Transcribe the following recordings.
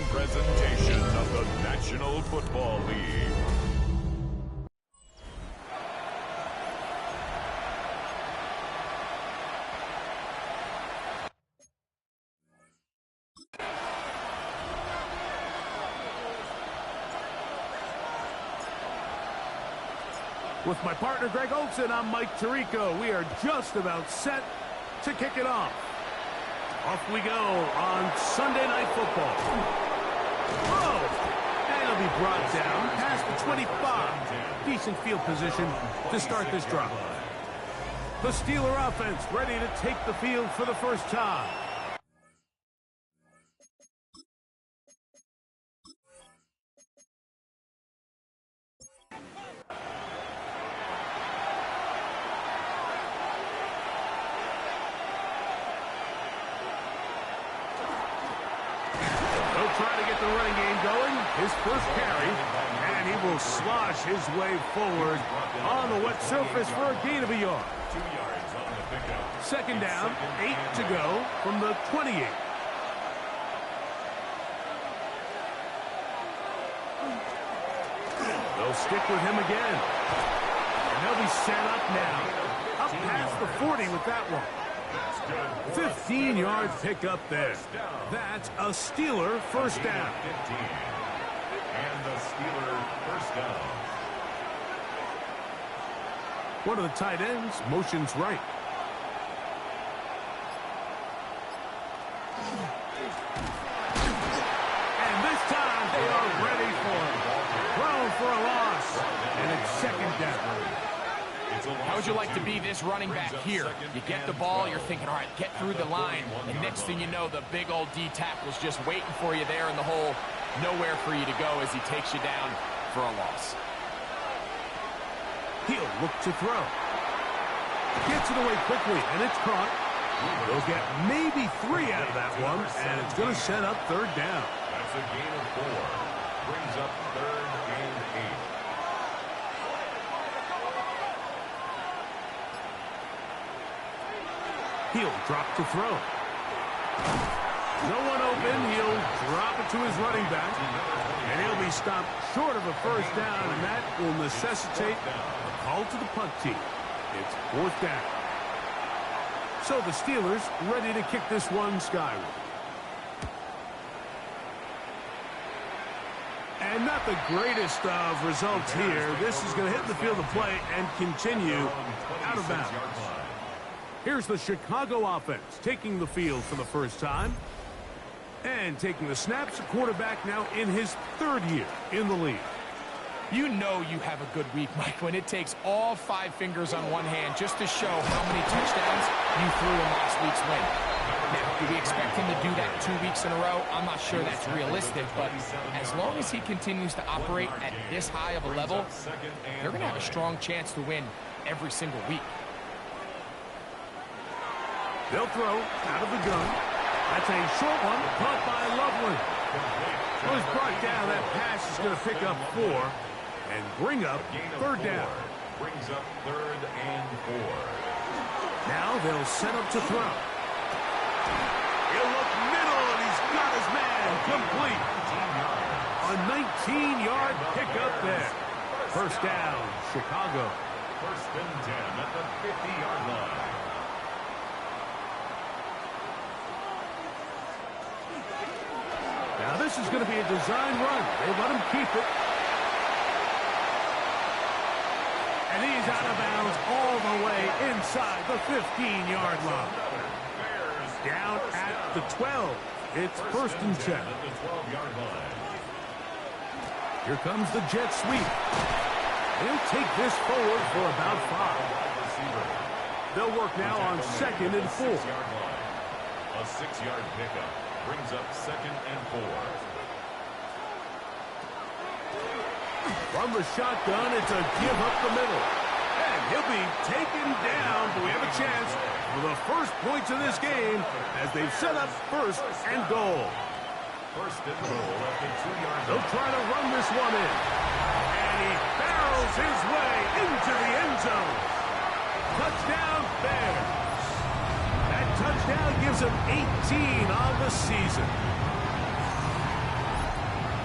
presentation of the National Football League. With my partner, Greg Olson, I'm Mike Tirico. We are just about set to kick it off. Off we go on Sunday Night Football. Oh! And it'll be brought down past the 25. Decent field position to start this drive. The Steeler offense ready to take the field for the first time. His first carry, and he will slosh his way forward on the wet surface for a gain of a yard. 2 yards on the pickup. Second down, 8 to go from the 28. They'll stick with him again. And they'll be set up now. Up past the 40 with that one. 15-yard pickup there. That's a Steeler first down. And the Steelers first down. One of the tight ends motions right. And this time they are ready for him. Thrown for a loss. And it's second down. How would you like to be this running back here? You get the ball, you're thinking, all right, get through the line. And next thing you know, the big old D tackle's just waiting for you there in the hole. Nowhere for you to go as he takes you down for a loss. He'll look to throw. Gets it away quickly, and it's caught. They'll get maybe 3 out of that one, and it's going to set up third down. That's a gain of 4. Brings up 3rd and 8. He'll drop to throw. No one open. He'll drop it to his running back. And he'll be stopped short of a first down, and that will necessitate a call to the punt team. It's 4th down. So the Steelers ready to kick this one skyward. And not the greatest of results here. This is going to hit the field of play and continue out of bounds. Here's the Chicago offense taking the field for the first time. And taking the snaps, a quarterback now in his 3rd year in the league. You know you have a good week, Mike, when it takes all 5 fingers on one hand just to show how many touchdowns you threw in last week's win. Now, do we expect him to do that 2 weeks in a row? I'm not sure that's realistic, but as long as he continues to operate at this high of a level, they're going to have a strong chance to win every single week. They'll throw out of the gun. That's a short one, caught by Loveland. It was brought down. That pass is going to pick up 4 and bring up 3rd down. Brings up 3rd and 4. Now they'll set up to throw. He'll look middle, and he's got his man complete. A 19-yard pickup there. First down, Chicago. 1st and 10 at the 50-yard line. Now this is going to be a design run. They let him keep it. And he's out of bounds all the way inside the 15-yard line. Down at the 12. It's 1st and 10. Here comes the jet sweep. They'll take this forward for about 5. They'll work now on 2nd and 4. A 6-yard pickup. Brings up 2nd and 4. From the shotgun, it's a give up the middle. And he'll be taken down, but we have a chance for the first points of this game as they've set up 1st and goal. 1st and goal at the 2-yard line. They'll try to run this one in. And he barrels his way into the end zone. Touchdown, Bears. That touchdown gives him 18 on the season.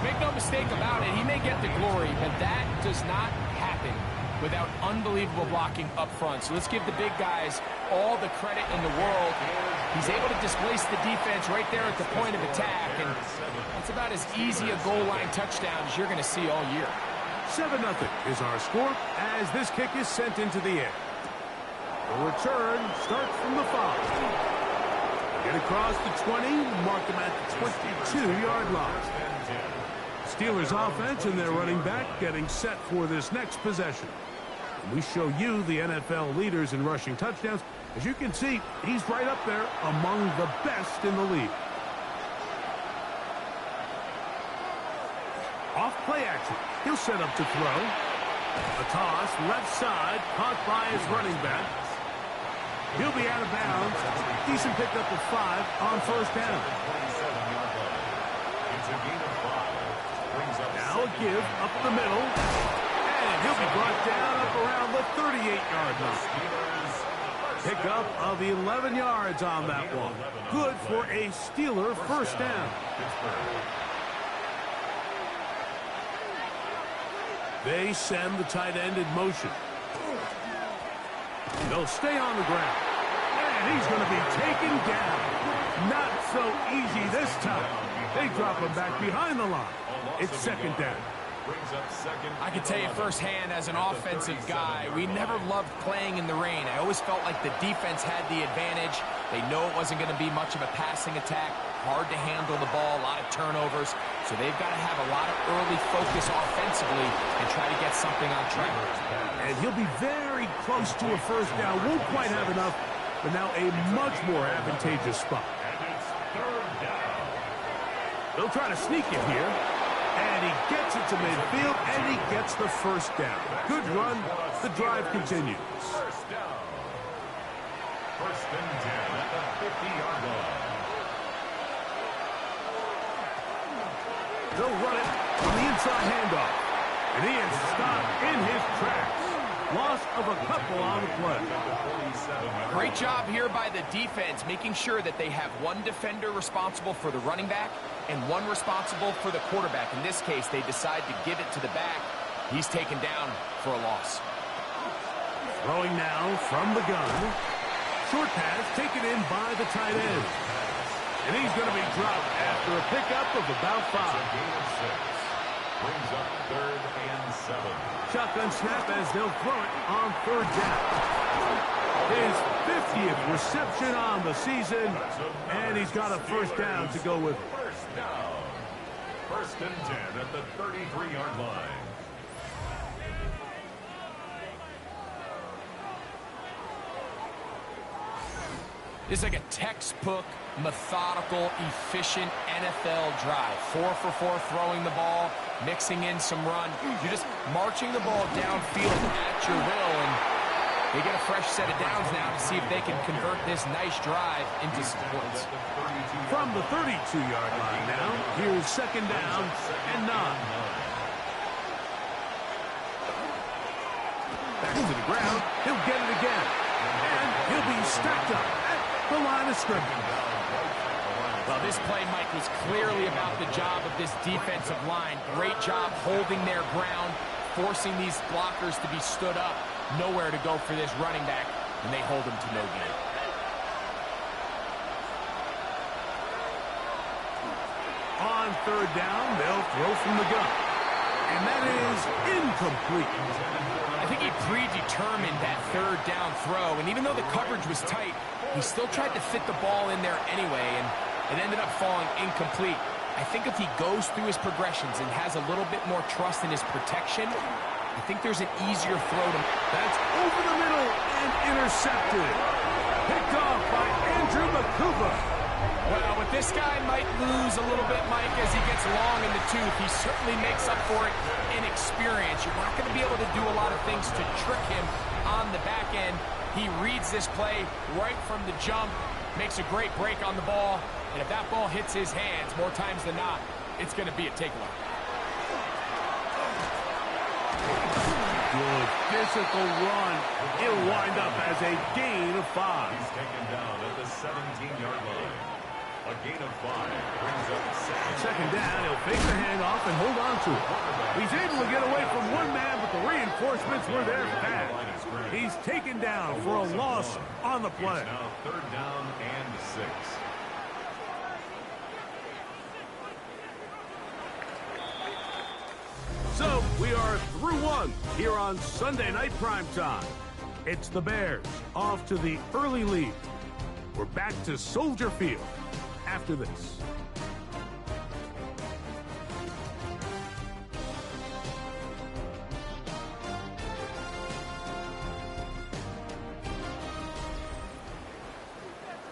Make no mistake about it, he may get the glory, but that does not happen without unbelievable blocking up front. So let's give the big guys all the credit in the world. He's able to displace the defense right there at the point of attack, and that's about as easy a goal line touchdown as you're going to see all year. 7-0 is our score as this kick is sent into the air. The return starts from the 5. Get across the 20, mark them at the 22-yard line. Steelers offense and their running back getting set for this next possession. And we show you the NFL leaders in rushing touchdowns. As you can see, he's right up there among the best in the league. Off play action. He'll set up to throw. A toss, left side, caught by his running back. He'll be out of bounds. Decent pickup of 5 on first down. Now a give up the middle. And he'll be brought down up around the 38-yard line. Pickup of 11 yards on that one. Good for a Steeler first down. They send the tight end in motion. They'll stay on the ground. And he's going to be taken down. Not so easy this time. They drop him back behind the line. It's second down. I can tell you firsthand as an offensive guy, we never loved playing in the rain. I always felt like the defense had the advantage. They know it wasn't going to be much of a passing attack. Hard to handle the ball, a lot of turnovers. So they've got to have a lot of early focus offensively and try to get something on track. And he'll be very close to a first down. Won't quite have enough, but now a much more advantageous spot. They'll try to sneak it here. And he gets it to midfield, and he gets the first down. Good run. The drive continues. First down. First and 10 at the 50-yard line. They'll run it on the inside handoff. And he is stopped in his tracks. Loss of a couple on the play. Great job here by the defense, making sure that they have one defender responsible for the running back and one responsible for the quarterback. In this case, they decide to give it to the back. He's taken down for a loss. Throwing now from the gun. Short pass taken in by the tight end. And he's going to be dropped after a pickup of about 5. Brings up 3rd and 7. Shotgun snap as they'll throw it on 3rd down. His 50th reception on the season, and he's got a first down to go with it. First down. First and 10 at the 33-yard line. It's like a textbook, methodical, efficient NFL drive. 4 for 4 throwing the ball, mixing in some run. You're just marching the ball downfield at your will, and they get a fresh set of downs now to see if they can convert this nice drive into some points. From the 32-yard line now, here's second down and 9. Back to the ground, he'll get it again. And he'll be stacked up at the line of scrimmage. Well, this play, Mike, was clearly about the job of this defensive line. Great job holding their ground, forcing these blockers to be stood up. Nowhere to go for this running back, and they hold him to no gain. On 3rd down, they'll throw from the gun. And that is incomplete. I think he predetermined that 3rd down throw, and even though the coverage was tight, he still tried to fit the ball in there anyway, and it ended up falling incomplete. I think if he goes through his progressions and has a little bit more trust in his protection, I think there's an easier throw to... That's over the middle and intercepted. Picked off by Andrew Makuba. Well, with this guy might lose a little bit, Mike, as he gets long in the tooth. He certainly makes up for it in experience. You're not going to be able to do a lot of things to trick him on the back end. He reads this play right from the jump, makes a great break on the ball, and if that ball hits his hands more times than not, it's going to be a takeaway. Good physical run. It'll wind up as a gain of 5. He's taken down at the 17-yard line. A gain of 5 brings up second second down. He'll fake the handoff and hold on to it. He's able to get away from one man, but the reinforcements were there fast. He's taken down for a loss on the play. Now third down and 6. So we are through one here on Sunday Night Primetime. It's the Bears off to the early lead. We're back to Soldier Field after this.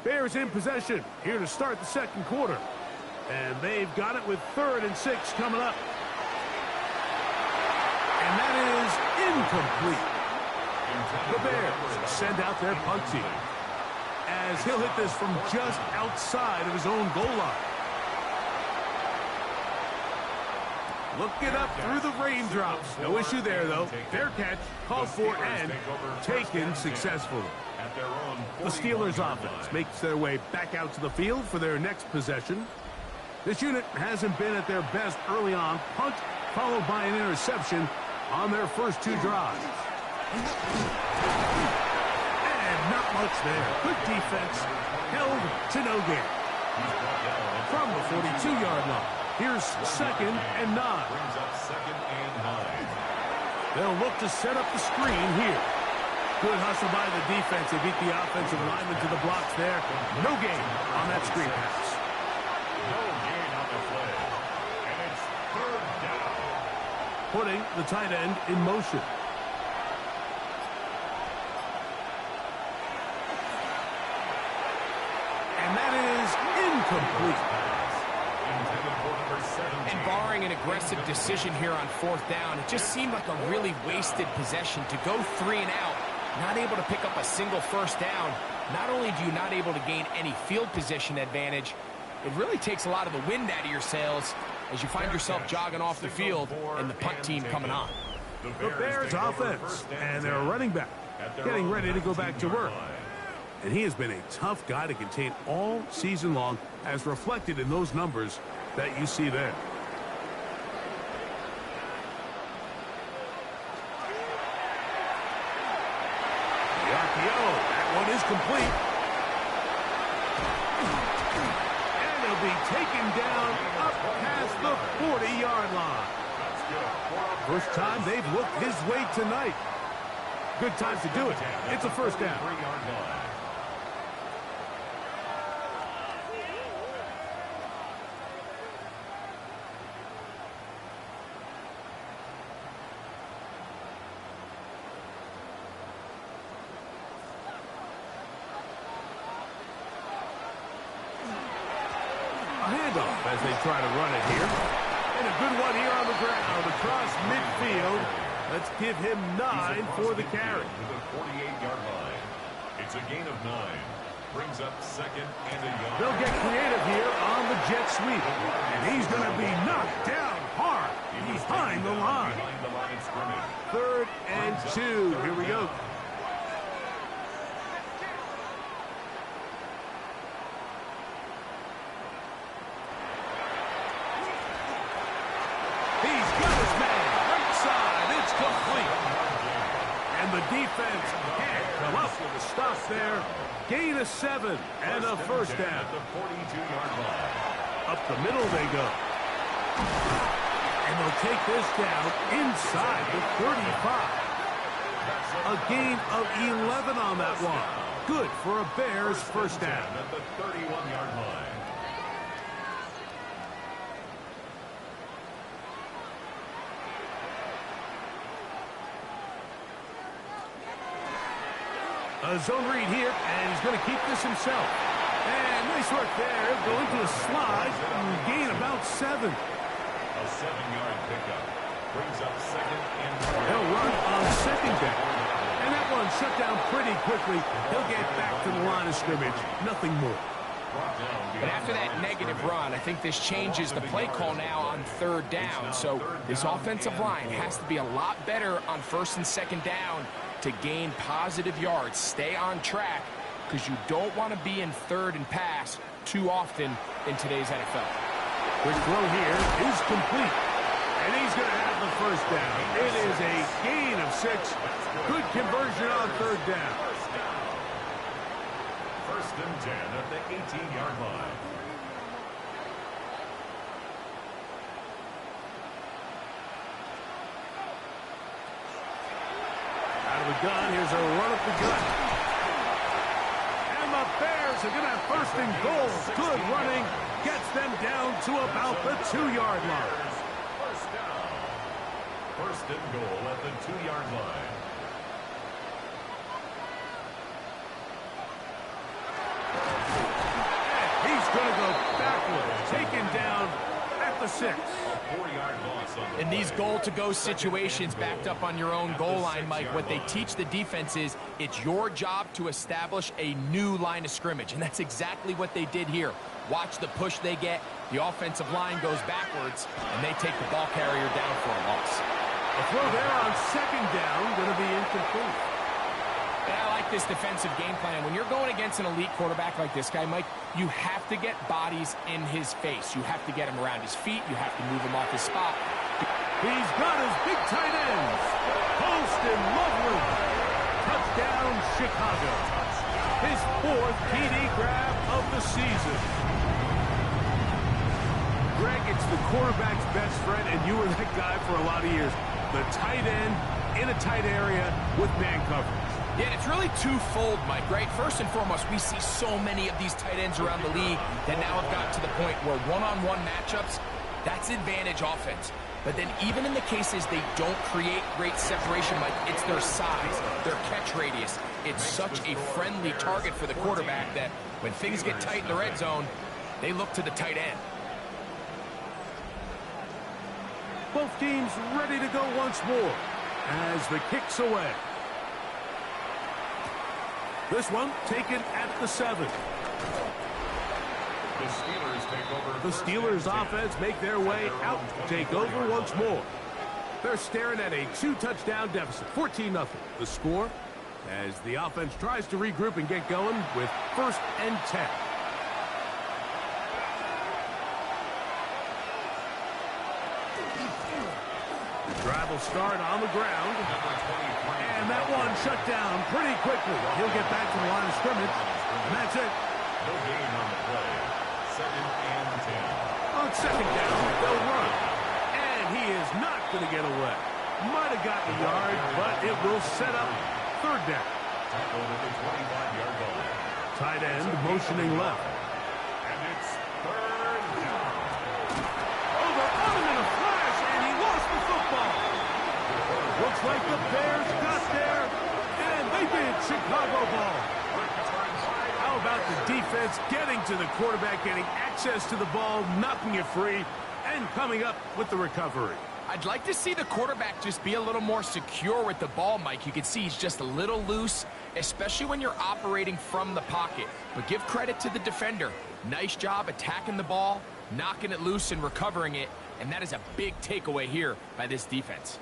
Bears in possession here to start the second quarter. And they've got it with 3rd and 6 coming up. And that is incomplete. The Bears send out their punt team as he'll hit this from just outside of his own goal line. Looking up through the raindrops. No issue there, though. Fair catch, called for, and taken successfully. The Steelers offense makes their way back out to the field for their next possession. This unit hasn't been at their best early on. Punt followed by an interception on their first 2 drives. And not much there. Good defense. Held to no gain. From the 42-yard line. Here's 2nd and 9. Brings up 2nd and 9. They'll look to set up the screen here. Good hustle by the defense. They beat the offensive lineman to the blocks there. No gain on that screen pass. No gain on the play. And it's 3rd down. Putting the tight end in motion. And that is incomplete. And barring an aggressive decision here on 4th down, it just seemed like a really wasted possession to go 3 and out, not able to pick up a single first down. Not only do you not able to gain any field position advantage, it really takes a lot of the wind out of your sails as you find yourself jogging off the field and the punt team coming on. The Bears offense and their running back getting ready to go back to work. And he has been a tough guy to contain all season long, as reflected in those numbers that you see there. The RPO, that one is complete. And he'll be taken down up past the 40-yard line. First time they've looked his way tonight. Good time to do it. It's a first down. Handoff as they try to run it here. And a good one here on the ground across midfield. Let's give him 9 for the carry. To the 48-yard line. It's a gain of 9. Brings up 2nd and a yard. They'll get creative here on the jet sweep. And he's going to be knocked down hard behind the line. Behind the line of scrimmage. 3rd and 2. Here we go. The defense can't come up with a stop there. Gain of 7 and a first down. At the 42-yard line. Up the middle they go. And they'll take this down inside the 35. A gain of 11 on that one. Good for a Bears first down. At the 31-yard line. A zone read here, and he's going to keep this himself. And nice work there. Go into a slide and gain about 7. A 7-yard pickup. Brings up 2nd and 4. He'll run on 2nd down. And that one shut down pretty quickly. He'll get back to the line of scrimmage. Nothing more. But after that negative run, I think this changes the play call now on 3rd down. So this offensive line has to be a lot better on 1st and 2nd down to gain positive yards. Stay on track, because you don't want to be in 3rd and pass too often in today's NFL. Quick throw here is complete. And he's going to have the first down. It is a gain of 6. Good conversion on third down. First and 10 at the 18-yard line. Out of the gun, here's a run up the gut. And the Bears are going to have first and goal. Good running. Gets them down to about the 2-yard line. First down. First and goal at the 2-yard line. He's going to go backwards. Taken down at the 6. A 4-yard loss on the In these play. goal-to-go situations backed up on your own goal line, Mike, what they teach the defense is it's your job to establish a new line of scrimmage, and that's exactly what they did here. Watch the push they get. The offensive line goes backwards, and they take the ball carrier down for a loss. A throw there on second down, going to be incomplete. And I like this defensive game plan. When you're going against an elite quarterback like this guy, Mike, you have to get bodies in his face. You have to get him around his feet. You have to move him off his spot. He's got his big tight ends. Post and Lovely. Touchdown, Chicago. His 4th TD grab of the season. Greg, it's the quarterback's best friend, and you were that guy for a lot of years. The tight end in a tight area with man coverage. Yeah, it's really twofold, Mike, right? First and foremost, we see so many of these tight ends around the league that now have gotten to the point where one-on-one matchups, that's advantage offense. But then even in the cases they don't create great separation, Mike, it's their size, their catch radius. It's such a friendly target for the quarterback that when things get tight in the red zone, they look to the tight end. Both teams ready to go once more as the kick's away. This one taken at the 7. The Steelers take over. The Steelers offense make their way out to take over once more. They're staring at a 2-touchdown deficit, 14-0. The score as the offense tries to regroup and get going with first and 10. The drive will start on the ground. And that one shut down pretty quickly. He'll get back to the line of scrimmage. And that's it. No gain on the play. Second and 10. On second down, they'll run. And he is not going to get away. Might have gotten a yard, but it will set up third down. Tackled at the 25-yard line. Tight end motioning left. And it's third down. Over on him in a flash, and he lost the football. Looks like the Bears got there, and they did. Chicago ball. How about the defense getting to the quarterback, getting access to the ball, knocking it free, and coming up with the recovery? I'd like to see the quarterback just be a little more secure with the ball, Mike. You can see he's just a little loose, especially when you're operating from the pocket. But give credit to the defender. Nice job attacking the ball, knocking it loose and recovering it, and that is a big takeaway here by this defense.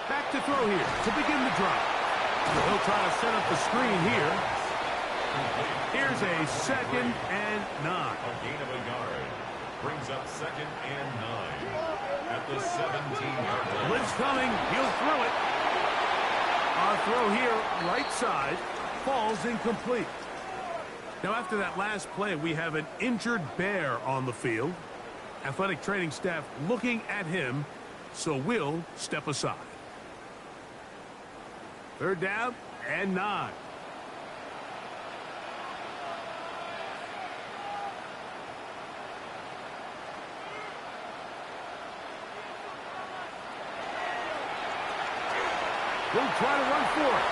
Back to throw here to begin the drive. He'll try to set up the screen here. Here's a second and 9. A gain of a yard. Brings up second and 9. At the 17-yard line. Blitz coming. He'll throw it. Our throw here, right side, falls incomplete. Now, after that last play, we have an injured Bear on the field. Athletic training staff looking at him, so we'll step aside. Third down and 9. We'll try to run for it.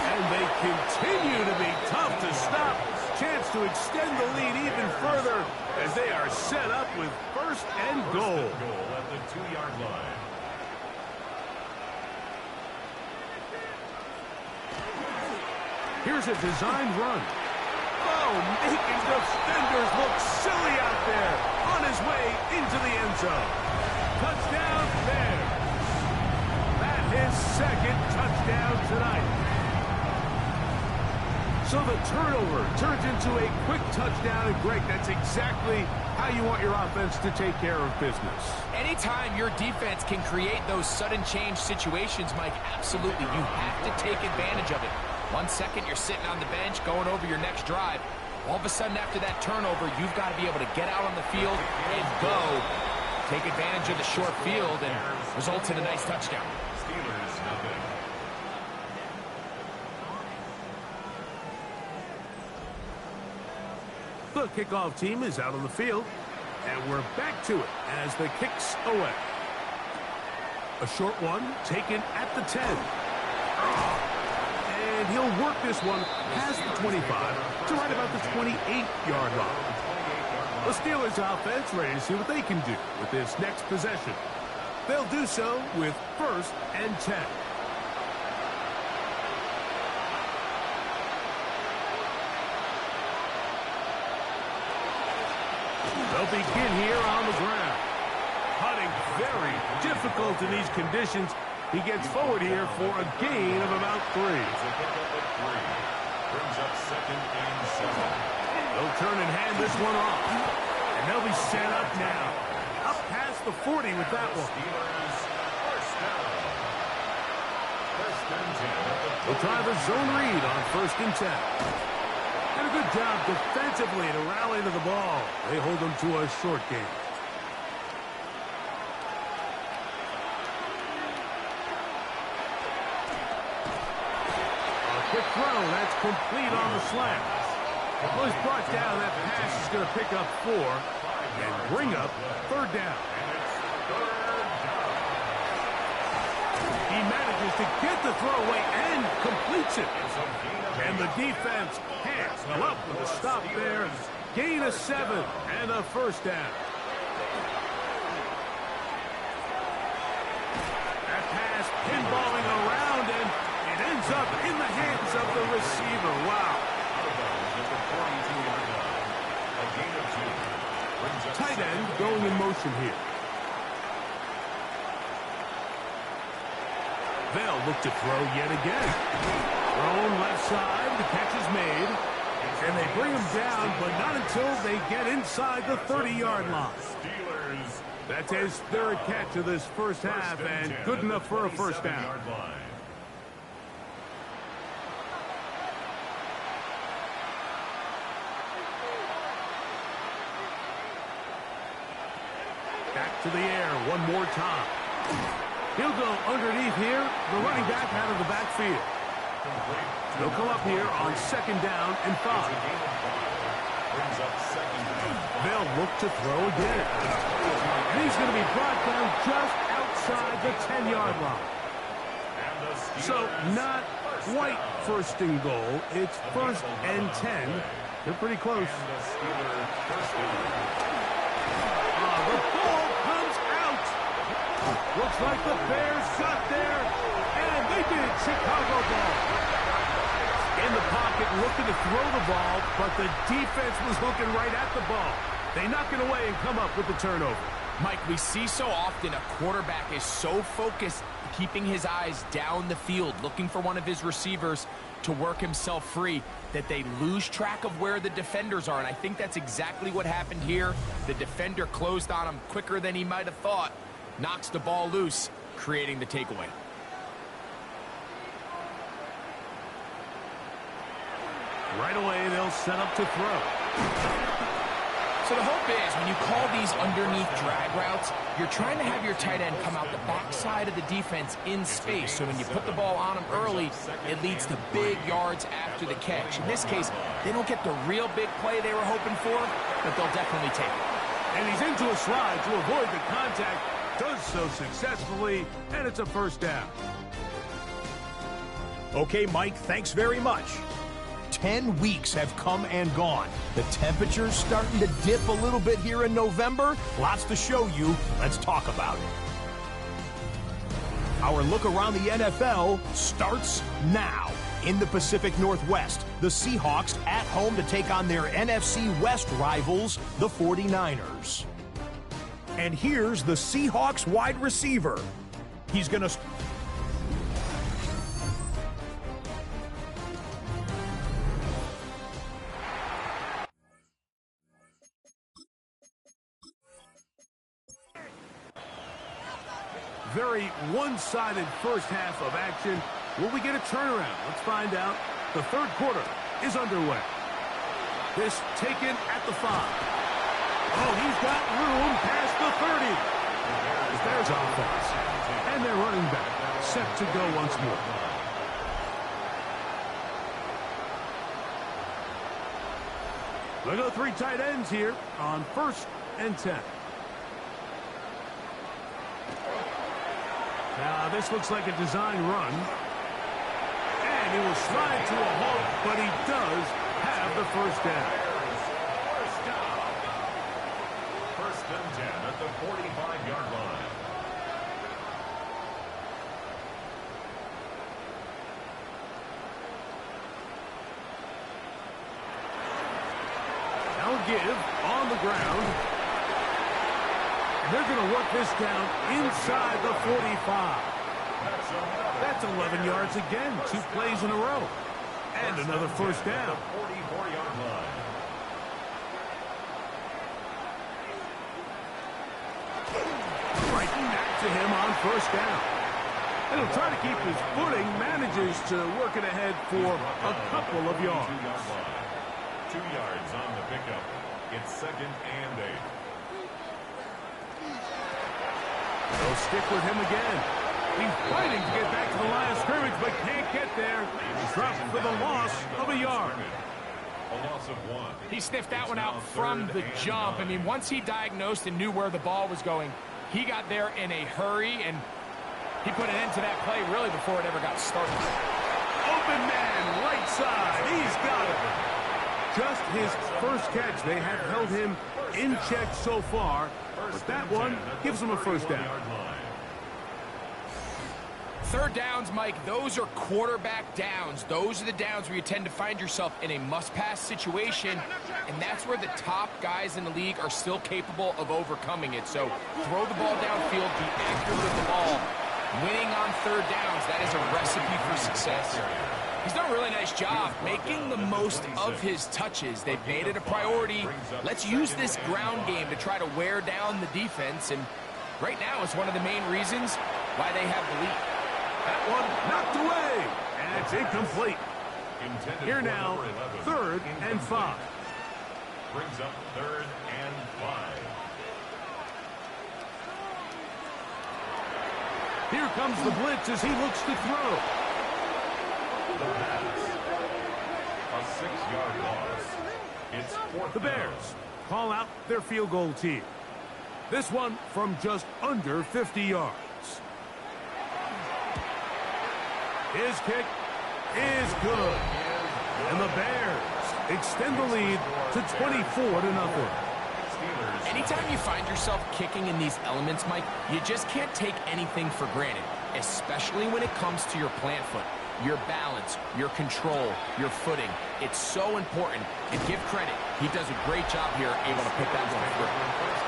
And they continue to be tough to stop. Chance to extend the lead even further as they are set up with first and goal. First and goal at the 2-yard line. Here's a designed run. Oh, making defenders look silly out there. On his way into the end zone. Touchdown, Bears. That his second touchdown tonight. So the turnover turns into a quick touchdown, and Greg, that's exactly how you want your offense to take care of business. Anytime your defense can create those sudden change situations, Mike, absolutely, you have to take advantage of it. 1 second, you're sitting on the bench, going over your next drive. All of a sudden, after that turnover, you've got to be able to get out on the field and go. Take advantage of the short field and results in a nice touchdown. Steelers, nothing. The kickoff team is out on the field, and we're back to it as the kick's away. A short one taken at the 10. And he'll work this one past the 25 to right about the 28-yard line. The Steelers offense ready to see what they can do with this next possession. They'll do so with 1st and 10. They'll begin here on the ground. Putting very difficult in these conditions. He gets forward here for a gain of about 3. It's a pickup at 3. Brings up 2nd and 7. They'll turn and hand this one off. And they'll be set up now. Up past the 40 with that one. Steelers, first down. 1st and 10. They'll try the zone read on 1st and 10. And a good job defensively to rally to the ball. They hold them to a short game. A quick throw. That's complete on the slant. Well, he's brought down. That pass is going to pick up 4 and bring up 3rd down. He manages to get the throw away and completes it. And the defense can't come up with a stop there. Gain of 7 and a 1st down. That pass pinballing around, and it ends up in the hands of the receiver. Wow. Tight end going in motion here. They'll look to throw yet again. Thrown left side, the catch is made. And they bring him down, but not until they get inside the 30-yard line. That's his 3rd catch of this first half, and good enough for a 1st down. Back to the air one more time. He'll go underneath here. The running back out of the backfield. They'll come up here on 2nd down and 5. They'll look to throw again. And he's going to be brought down just outside the 10-yard line. So not quite 1st and goal. It's 1st and 10. They're pretty close. The ball comes out. Looks like the Bears got there, and they did. Chicago ball. In the pocket, looking to throw the ball, but the defense was looking right at the ball. They knock it away and come up with the turnover. Mike, we see so often a quarterback is so focused, keeping his eyes down the field, looking for one of his receivers to work himself free, that they lose track of where the defenders are. And I think that's exactly what happened here. The defender closed on him quicker than he might have thought, knocks the ball loose, creating the takeaway. Right away, they'll set up to throw. So the hope is when you call these underneath drag routes, you're trying to have your tight end come out the backside of the defense in space. So when you put the ball on him early, it leads to big yards after the catch. In this case, they don't get the real big play they were hoping for, but they'll definitely take it. And he's into a slide to avoid the contact. Does so successfully, and it's a 1st down. Okay, Mike, thanks very much. 10 weeks have come and gone. The temperature's starting to dip a little bit here in November. Lots to show you. Let's talk about it. Our look around the NFL starts now. In the Pacific Northwest, the Seahawks at home to take on their NFC West rivals, the 49ers. And here's the Seahawks wide receiver. He's going to... very one-sided first half of action. Will we get a turnaround? Let's find out. The third quarter is underway. This taken at the 5. Oh, he's got room past the 30. There's offense. And their running back set to go once more. They go 3 tight ends here on 1st and 10. Now, this looks like a design run. And he will slide to a halt, but he does have the first down. First and 10 at the 45-yard line. They'll give on the ground. They're going to work this down inside the 45. That's 11 yards again. 2 plays in a row. And another first down. 44-yard line. Right back to him on first down. And he'll try to keep his footing. Manages to work it ahead for a couple of yards. 2 yards on the pickup. It's 2nd and 8. They'll stick with him again. He's fighting to get back to the line of scrimmage, but can't get there. He's dropped for the loss of a yard. A loss of 1. He sniffed that one out from the jump. I mean, once he diagnosed and knew where the ball was going, he got there in a hurry, and he put an end to that play really before it ever got started. Open man, right side. He's got it. Just his first catch. They have held him in check so far, but that one gives him a first down. Third downs, Mike, those are quarterback downs. Those are the downs where you tend to find yourself in a must-pass situation, and that's where the top guys in the league are still capable of overcoming it. So throw the ball downfield, be accurate with the ball. Winning on third downs, that is a recipe for success. He's done a really nice job making the most of his touches. They've made it a priority. Let's use this ground game to try to wear down the defense, and right now it's one of the main reasons why they have the lead. That one knocked away, and it's incomplete. Here now, 3rd and 5. Brings up 3rd and 5. Here comes the blitz as he looks to throw. The pass. A 6-yard loss. It's 4th The Bears call out their field goal team. This one from just under 50 yards. His kick is good. And the Bears extend the lead to 24-0. Anytime you find yourself kicking in these elements, Mike, you just can't take anything for granted, especially when it comes to your plant foot, your balance, your control, your footing. It's so important. And give credit, he does a great job here able to put that one through.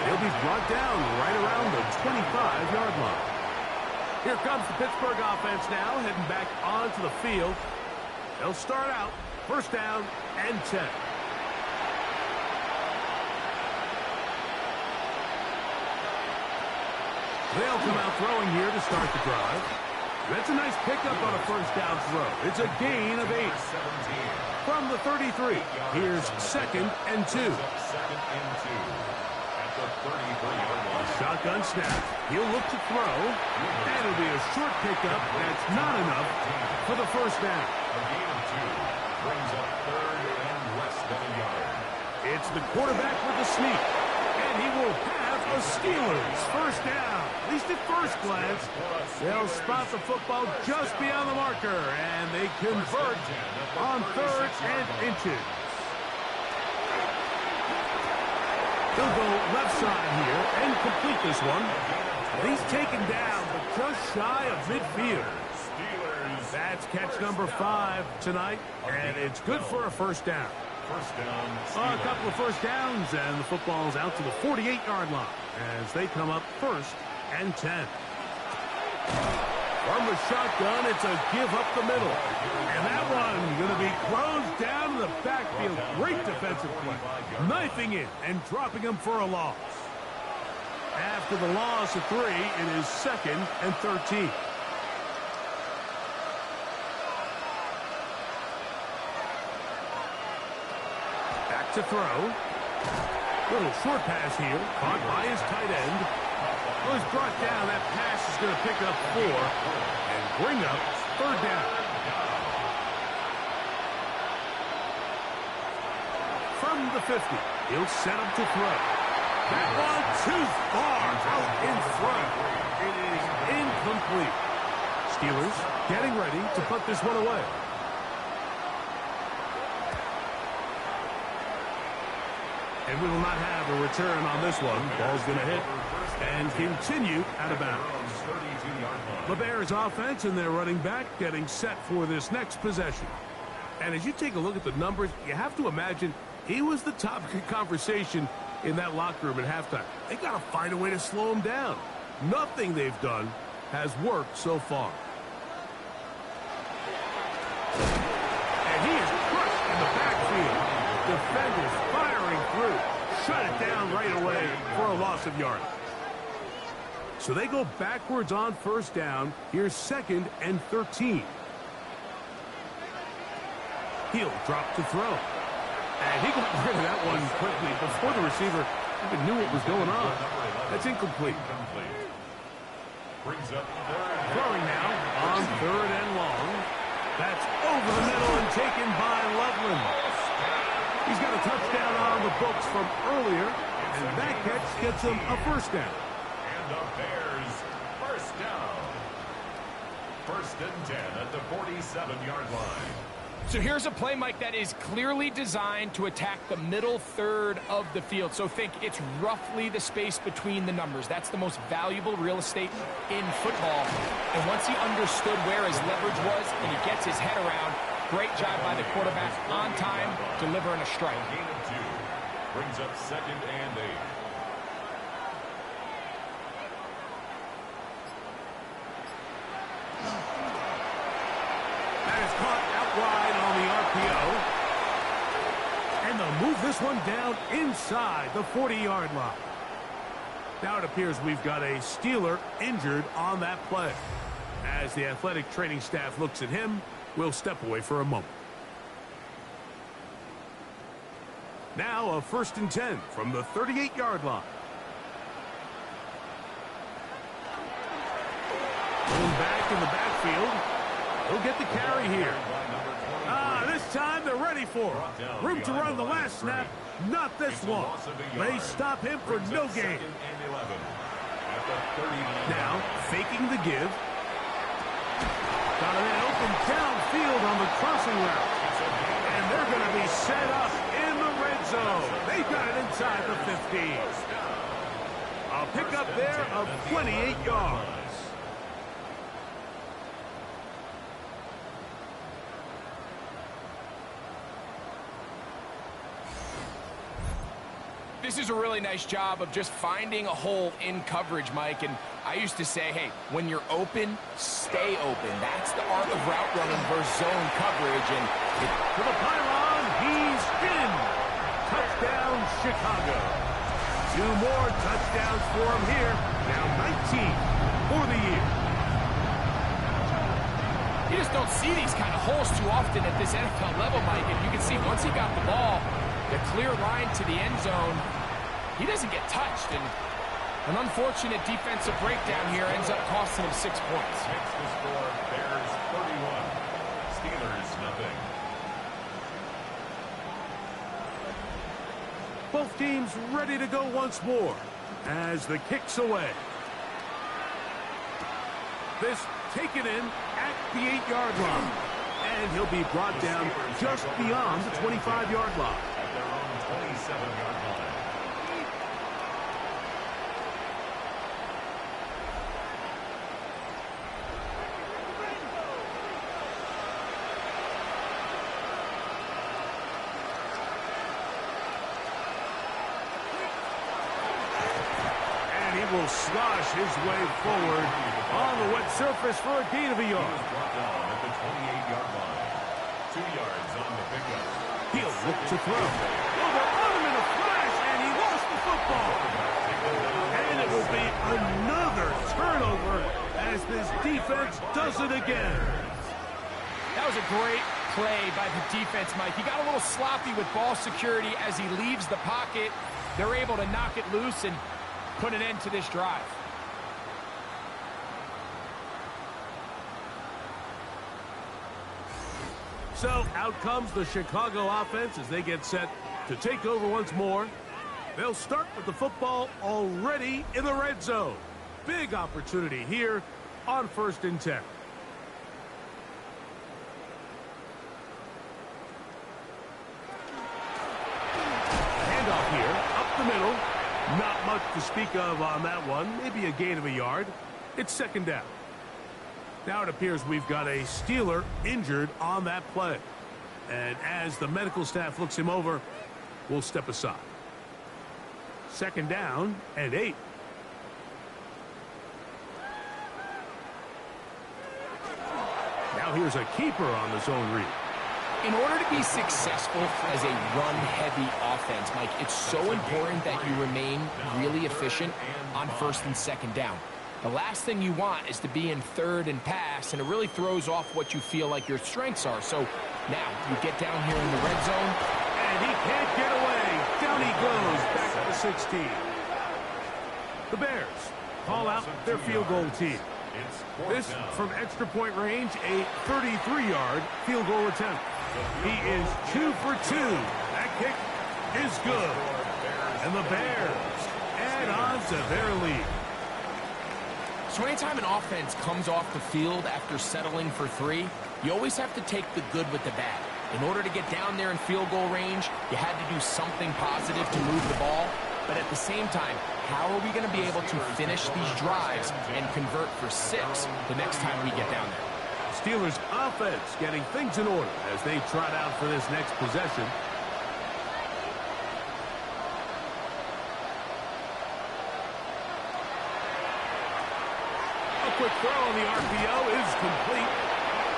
He'll be brought down right around the 25-yard line. Here comes the Pittsburgh offense now, heading back onto the field. They'll start out 1st down and 10. They'll come out throwing here to start the drive. That's a nice pickup on a 1st down throw. It's a gain of 8. From the 33, here's 2nd and 2. 2nd and 2. At the 33-yard line. Shotgun snap. He'll look to throw. And it'll be a short pickup. That's not enough for the 1st down. A gain of 2. Brings up 3rd and less than a yard. It's the quarterback with the sneak. And he will have a Steelers 1st down. At least at first glance, they'll spot the football just beyond the marker. And they convert on 3rd and inches. He'll go left side here and complete this one. He's taken down, but just shy of midfield. That's catch number 5 tonight, and it's good for a 1st down. 1st down. A couple of 1st downs, and the football's out to the 48-yard line as they come up 1st and 10. From the shotgun, it's a give up the middle. And that one going to be closed down in the backfield. Great defensive play. Knifing it and dropping him for a loss. After the loss of 3, it is 2nd and 13. Back to throw. Little short pass here, caught by his tight end. Well, he's brought down. That pass is going to pick up 4 and bring up 3rd down. From the 50, he'll set up to throw. That one too far out in front. It is incomplete. Steelers getting ready to put this one away. And we will not have a return on this one. Ball's going to hit and continue out of bounds. The Bears offense and their running back getting set for this next possession. And as you take a look at the numbers, you have to imagine he was the topic of conversation in that locker room at halftime. They got to find a way to slow him down. Nothing they've done has worked so far. And he is crushed in the backfield. Defenders firing through. Shut it down right away for a loss of yardage. So they go backwards on 1st down. Here's 2nd and 13. He'll drop to throw. And he got rid of that one quickly before the receiver even knew what was going on. That's incomplete. Throwing now on 3rd and long. That's over the middle and taken by Loveland. He's got a touchdown on the books from earlier, and that catch gets him a 1st down. And the Bears, 1st down. 1st and 10 at the 47-yard line. So here's a play, Mike, that is clearly designed to attack the middle 3rd of the field. So think it's roughly the space between the numbers. That's the most valuable real estate in football. And once he understood where his leverage was and he gets his head around, great job by the quarterback on time, delivering a strike. Gain of 2 brings up 2nd and 8. That is caught out wide on the RPO. And they'll move this one down inside the 40-yard line. Now it appears we've got a Steeler injured on that play. As the athletic training staff looks at him, we'll step away for a moment. Now a 1st and 10 from the 38-yard line. Going back in the backfield. He'll get the carry here. This time they're ready for it. Room to run the last snap. Not this one. They stop him for no gain. Now faking the give. Got a man open downfield on the crossing route. And they're going to be set up in the red zone. They got it inside the 15. A pickup there of 28 yards. This is a really nice job of just finding a hole in coverage, Mike. And I used to say, hey, when you're open, stay open. That's the art of route running versus zone coverage. And to the pylon, he's in. Touchdown, Chicago. 2 more touchdowns for him here. Now 19 for the year. You just don't see these kind of holes too often at this NFL level, Mike. And you can see once he got the ball, the clear line to the end zone, he doesn't get touched. And an unfortunate defensive breakdown here ends up costing him 6 points. Next to score, Bears 31, Steelers nothing. Both teams ready to go once more as the kick's away. This taken in at the 8-yard line. And he'll be brought down just beyond the 25-yard line. At their own 27-yard line. And he will slosh his way forward on the wet surface for a gain of a yard. Brought down at the 28-yard line. 2 yards on the pickup. He'll look to throw. Oh, they're on him in a flash, and he lost the football. And it will be it again. That was a great play by the defense, Mike. He got a little sloppy with ball security as he leaves the pocket. They're able to knock it loose and put an end to this drive. So out comes the Chicago offense as they get set to take over once more. They'll start with the football already in the red zone. Big opportunity here on 1st and 10. Handoff here, up the middle. Not much to speak of on that one. Maybe a gain of a yard. It's 2nd down. Now it appears we've got a Steeler injured on that play. And as the medical staff looks him over, we'll step aside. 2nd down and 8. Now here's a keeper on the zone read. In order to be successful as a run-heavy offense, Mike, it's so important that you remain really efficient on 1st and 2nd down. The last thing you want is to be in 3rd and pass, and it really throws off what you feel like your strengths are. So now you get down here in the red zone. And he can't get away. Down he goes, back to the 16. The Bears call out their field goal team. This from extra point range, a 33-yard field goal attempt. He is 2 for 2. That kick is good. And the Bears add on to their lead. So anytime an offense comes off the field after settling for 3, you always have to take the good with the bad. In order to get down there in field goal range, you had to do something positive to move the ball. But at the same time, how are we going to be able to finish these drives and convert for 6 the next time we get down there? Steelers offense getting things in order as they trot out for this next possession. A quick throw on the RPO is complete.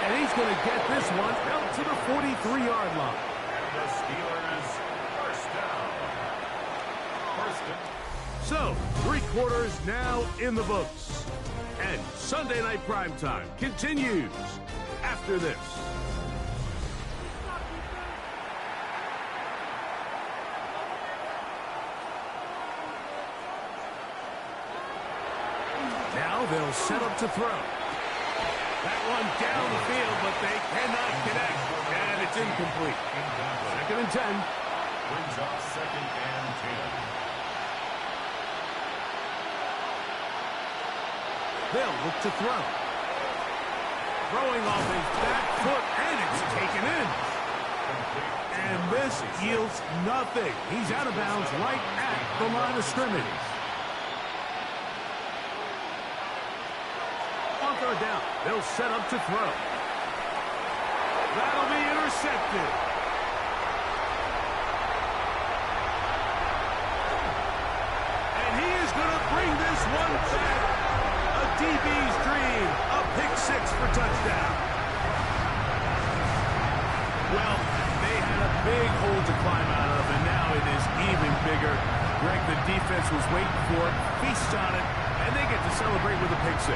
And he's going to get this one out to the 43-yard line. And the Steelers first down. So, 3 quarters now in the books. And Sunday Night Primetime continues after this. Now they'll set up to throw. That one down the field, but they cannot connect. And it's incomplete. 2nd and 10. Brings up 2nd and 10. They'll look to throw. Throwing off his back foot, and it's taken in. And this yields nothing. He's out of bounds right at the line of scrimmage. On 3rd down, they'll set up to throw. That'll be intercepted. And he is going to bring this one back. DB's dream, a pick 6 for touchdown. Well, they had a big hole to climb out of, and now it is even bigger. Greg, the defense was waiting for it, feasts on it, and they get to celebrate with a pick 6.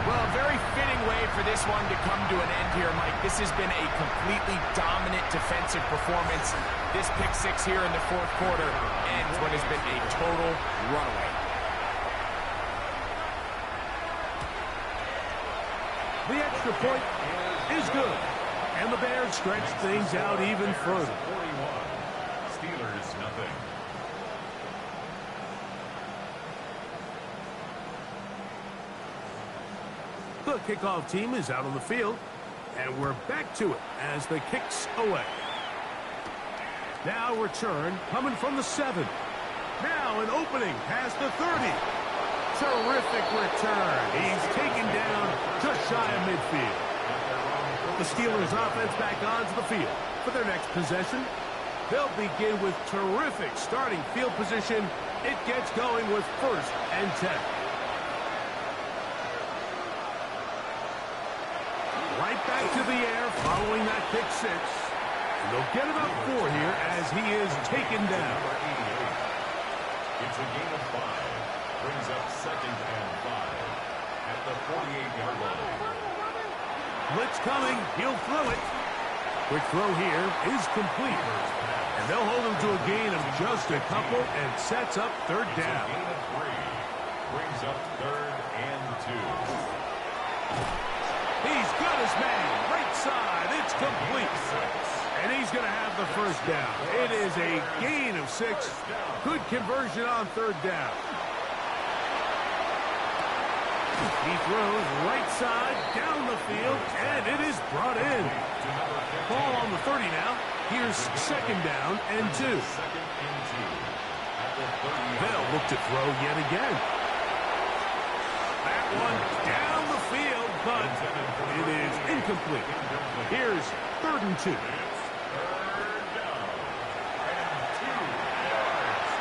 Well, a very fitting way for this one to come to an end here, Mike. This has been a completely dominant defensive performance. This pick 6 here in the 4th quarter ends what has been a total runaway. The extra point is good, and the Bears stretch things out even further. 41. Steelers nothing. The kickoff team is out on the field, and we're back to it as the kick's away. Now return coming from the 7. Now an opening past the 30. Terrific return. He's taken down just shy of midfield. The Steelers offense back onto the field for their next possession. They'll begin with terrific starting field position. It gets going with 1st and 10. Right back to the air following that pick 6. And they'll get about 4 here as he is taken down. It's a gain of 5. Brings up 2nd and 5 at the 48-yard line. Blitz coming. He'll throw it. Quick throw here is complete. And they'll hold him to a gain of just a couple and sets up third down. Gain of 3. Brings up 3rd and 2. He's got his man. Right side. It's complete. And he's going to have the first down. It is a gain of 6. Good conversion on third down. He throws right side down the field, and it is brought in. Ball on the 30 now. Here's second down and 2. They'll look to throw yet again. That one down the field, but it is incomplete. Here's 3rd and 2.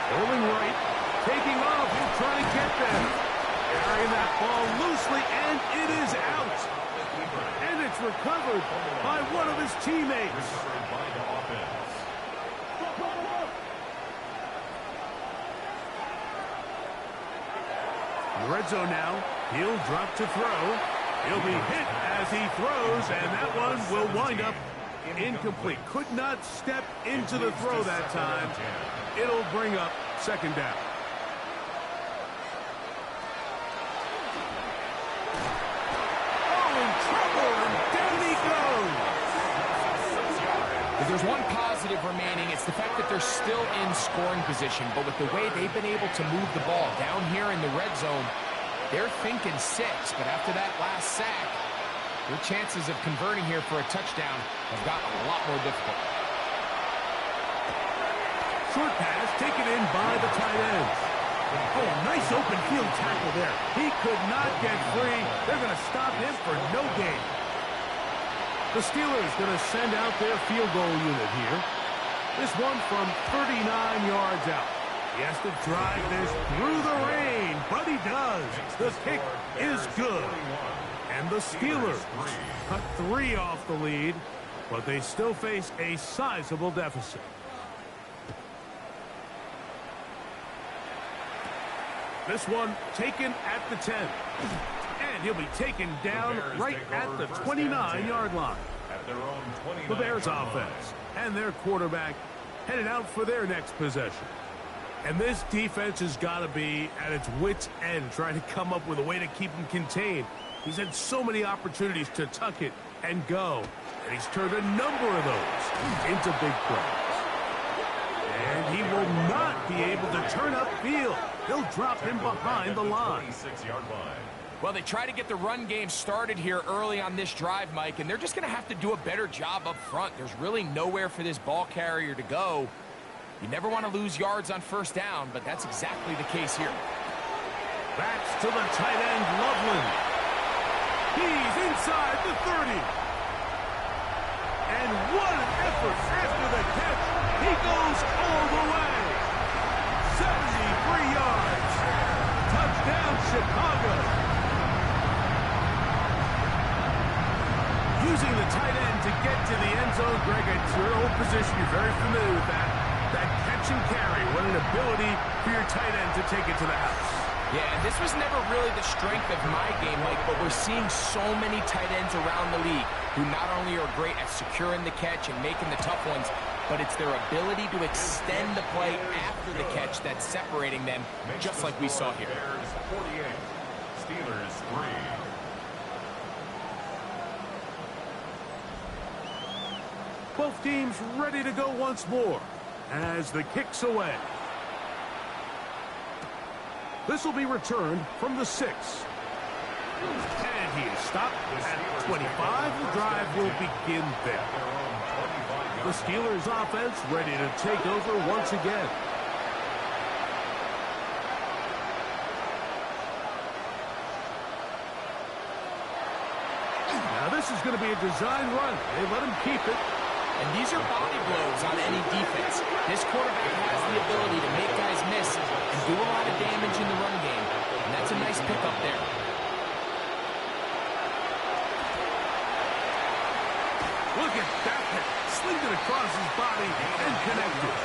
Rolling right, taking off, he'll try to get there. Carrying that ball loosely, and it is out. And it's recovered by one of his teammates. In the red zone now, he'll drop to throw. He'll be hit as he throws, and that one will wind up incomplete. Could not step into the throw that time. It'll bring up second down. If there's one positive remaining, it's the fact that they're still in scoring position. But with the way they've been able to move the ball down here in the red zone, they're thinking 6. But after that last sack, their chances of converting here for a touchdown have gotten a lot more difficult. Short pass taken in by the tight end. Oh, nice open field tackle there. He could not get free. They're going to stop him for no gain. The Steelers going to send out their field goal unit here. This one from 39 yards out. He has to drive this through the rain, but he does. The kick is good. And the Steelers cut 3 off the lead, but they still face a sizable deficit. This one taken at the 10. And he'll be taken down right at the 29-yard line. The Bears offense and their quarterback headed out for their next possession. And this defense has got to be at its wits' end trying to come up with a way to keep him contained. He's had so many opportunities to tuck it and go, and he's turned a number of those into big plays. And he will not be able to turn upfield. They'll drop him behind the line. Well, they try to get the run game started here early on this drive, Mike, and they're just going to have to do a better job up front. There's really nowhere for this ball carrier to go. You never want to lose yards on first down, but that's exactly the case here. Backs to the tight end, Loveland. He's inside the 30. And what an effort after the catch. He goes all the way. 73 yards. Touchdown, Chicago. Using the tight end to get to the end zone, Greg, it's your old position. You're very familiar with that. That catch and carry. What an ability for your tight end to take it to the house. Yeah, and this was never really the strength of my game, Mike, but we're seeing so many tight ends around the league who not only are great at securing the catch and making the tough ones, but it's their ability to extend the play after the catch that's separating them, just like we saw here. Bears 48, Steelers 3. Both teams ready to go once more as the kick's away. This will be returned from the 6. And he is stopped at 25. The drive will begin there. The Steelers offense ready to take over once again. Now this is going to be a design run. They let him keep it. And these are body blows on any defense. This quarterback has the ability to make guys miss and do a lot of damage in the run game. And that's a nice pickup there. Look at that. Slinged it across his body and connected.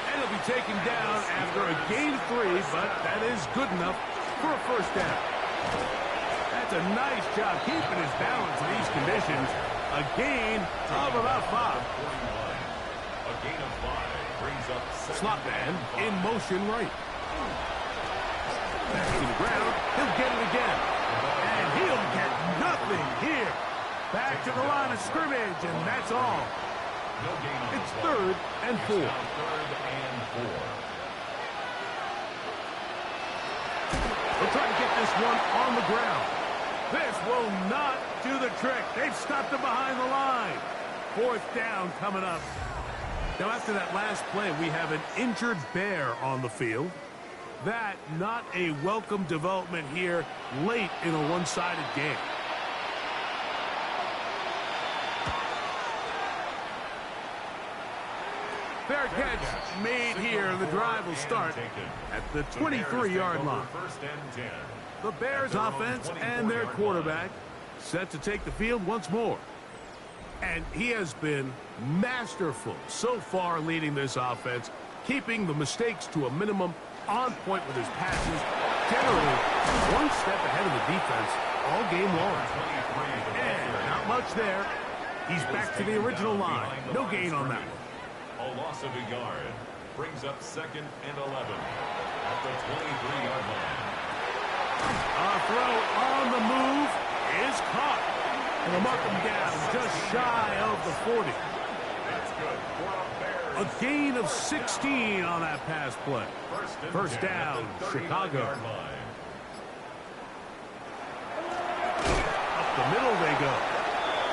And he'll be taken down after a gain of 3, but that is good enough for a first down. That's a nice job keeping his balance in these conditions. A gain of about 5. A gain of 5 brings up Slot man in motion right. Back to the ground. He'll get it again. And he'll get nothing here. Back to the line of scrimmage, and that's all. No gain on It's the play. 3rd and 4. Now 3rd and 4. They'll try to get this one on the ground. This will not do the trick. They've stopped him behind the line. 4th down coming up. Now, after that last play, we have an injured Bear on the field. That not a welcome development here late in a one-sided game. Fair catch made here. The drive will start at the 23-yard line. First and 10. The Bears offense and their quarterback set to take the field once more. And he has been masterful so far leading this offense, keeping the mistakes to a minimum, on point with his passes, generally one step ahead of the defense all game long. And not much there. He's back to the original line. No gain on that one. A loss of a yard brings up 2nd and 11 at the 23-yard line. A throw on the move is caught. And they'll mark him down just shy of the 40. That's good for a Bears. A gain of 16 on that pass play. First down, Chicago. Up the middle they go.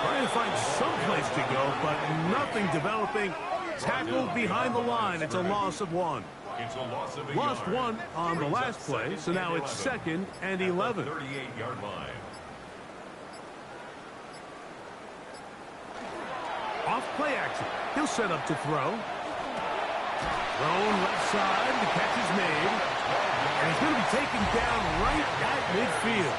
Trying to find some place to go, but nothing developing. Tackled behind the line. It's a loss of 1. It's a loss of a Lost yard. 1 on the last play, so now it's 2nd and 11. 38-yard line. Off play action. He'll set up to throw. Thrown left side. The catch is made. And he's going to be taken down right at midfield.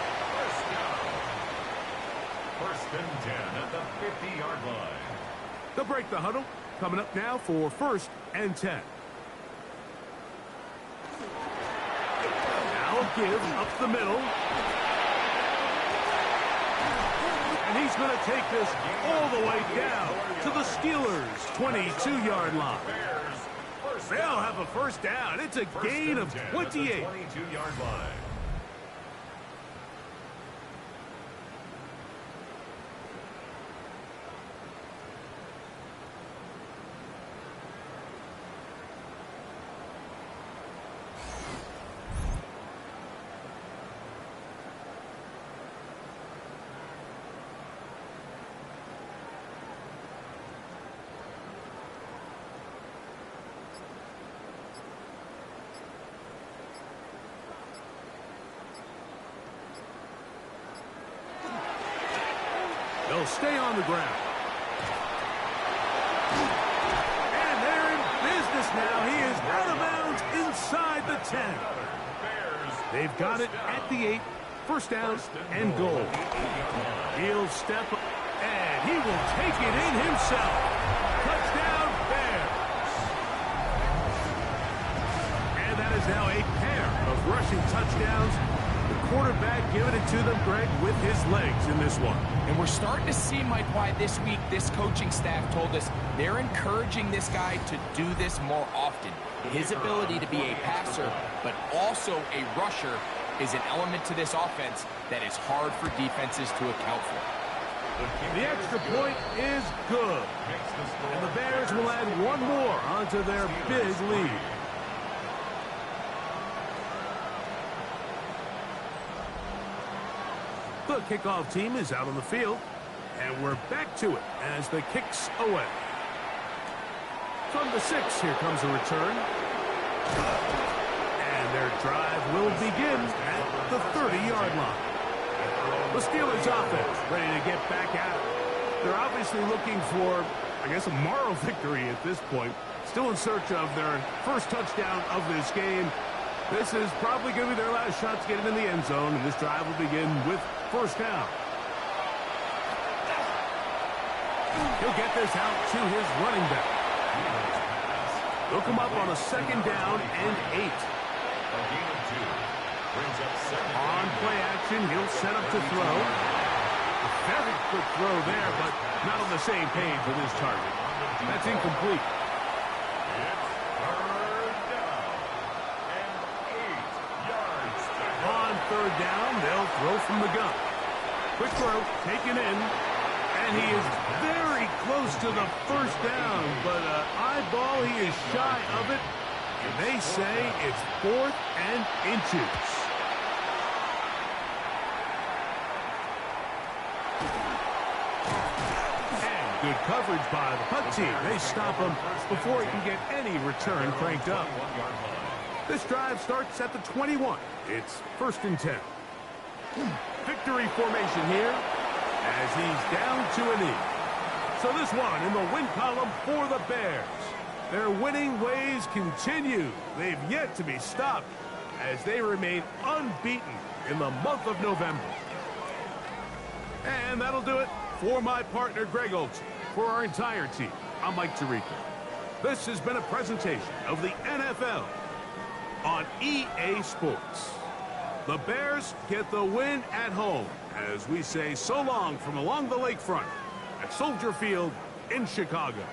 First and 10 at the 50-yard line. They'll break the huddle. Coming up now for 1st and 10. Now a give up the middle. And he's going to take this all the way down to the Steelers' 22-yard line. They'll have a first down. It's a gain of 28. 22-yard line. They'll stay on the ground. And they're in business now. He is out of bounds inside the 10. They've got it at the 8. First down and goal. He'll step up, and he will take it in himself. Touchdown, Bears. And that is now a pair of rushing touchdowns. The quarterback giving it to them, Greg, with his legs in this one. And we're starting to see, Mike, why this week this coaching staff told us they're encouraging this guy to do this more often. His ability to be a passer, but also a rusher, is an element to this offense that is hard for defenses to account for. The extra point is good. And the Bears will add one more onto their big lead. The kickoff team is out on the field, and we're back to it as the kick's away. From the 6, here comes a return. And their drive will begin at the 30-yard line. The Steelers offense ready to get back at it. They're obviously looking for, I guess, a moral victory at this point. Still in search of their first touchdown of this game. This is probably going to be their last shot to get it in the end zone, and this drive will begin with first down. He'll get this out to his running back. They'll come up on a 2nd down and 8. Brings up second. On play action, he'll set up to throw. A very quick throw there, but not on the same page with his target. That's incomplete. It's third down. And 8 yards to go. On third down, they'll throw from the gun. Quick throw, taken in. And he is very close to the first down, but eyeball, he is shy of it. And they say it's 4th and inches. And good coverage by the punt team. They stop him before he can get any return cranked up. This drive starts at the 21. It's 1st and 10. Victory formation here as he's down to a knee. So this one in the win column for the Bears. Their winning ways continue. They've yet to be stopped as they remain unbeaten in the month of November. And that'll do it for my partner, Greg Olsen. For our entire team, I'm Mike Tirico. This has been a presentation of the NFL on EA Sports. The Bears get the win at home as we say so long from along the lakefront at Soldier Field in Chicago.